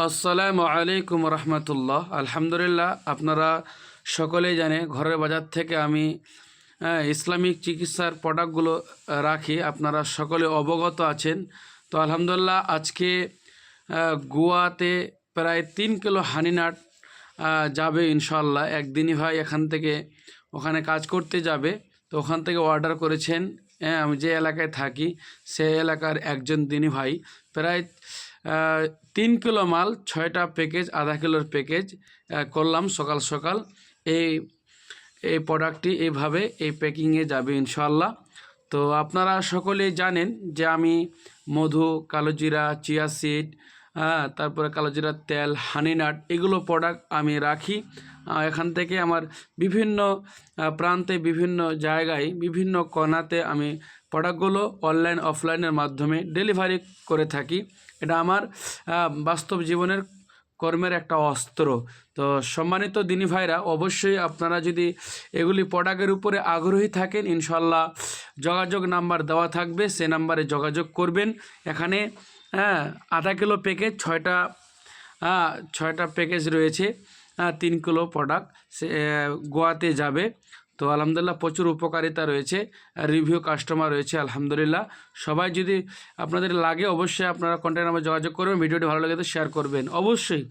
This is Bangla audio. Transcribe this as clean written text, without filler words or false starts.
আসসালামু আলাইকুম রহমতুল্লাহ। আলহামদুলিল্লাহ, আপনারা সকলেই জানে ঘরের বাজার থেকে আমি ইসলামিক চিকিৎসার প্রোডাক্টগুলো রাখি, আপনারা সকলে অবগত আছেন। তো আলহামদুলিল্লাহ, আজকে গোয়াতে প্রায় 3 কিলো হানিনাট যাবে ইনশাল্লাহ। একদিনই ভাই এখান থেকে ওখানে কাজ করতে যাবে, তো ওখান থেকে অর্ডার করেছেন। আমি যে এলাকায় থাকি সে এলাকার একজন দিনী ভাই প্রায় 3 কিলো মাল 6টা প্যাকেজ, আধা কিলোর প্যাকেজ করলাম সকাল সকাল। এই এই প্রোডাক্টটি এইভাবে এই প্যাকিংয়ে যাবে ইনশাল্লাহ। তো আপনারা সকলেই জানেন যে আমি মধু, কালোজিরা, চিয়া সিড, তারপরে কালোজিরার তেল, হানিনাট, এগুলো প্রোডাক্ট আমি রাখি। এখান থেকে আমার বিভিন্ন প্রান্তে, বিভিন্ন জায়গায়, বিভিন্ন কোণাতে আমি প্রোডাক্টগুলো অনলাইন অফলাইনের মাধ্যমে ডেলিভারি করে থাকি। এটা আমার বাস্তব জীবনের কর্মের একটা অস্ত্র। তো সম্মানিত দিনী ভাইরা, অবশ্যই আপনারা যদি এগুলি প্রোডাক্টের উপরে আগ্রহী থাকেন, ইনশাল্লাহ যোগাযোগ নাম্বার দেওয়া থাকবে, সে নাম্বারে যোগাযোগ করবেন। এখানে আধা কিলো প্যাকেজ, 6টা প্যাকেজ রয়েছে, 3 কিলো প্রোডাক্ট সে গোয়াতে যাবে। তো আলহামদুলিল্লাহ প্রচুর উপকারিতা রয়েছে, রিভিউ কাস্টমার রয়েছে আলহামদুলিল্লাহ। সবাই যদি আপনাদের লাগে অবশ্যই আপনারা কন্ট্যাক্ট নাম্বার যোগাযোগ করবেন। ভিডিওটি ভালো লাগে তো শেয়ার করবেন অবশ্যই।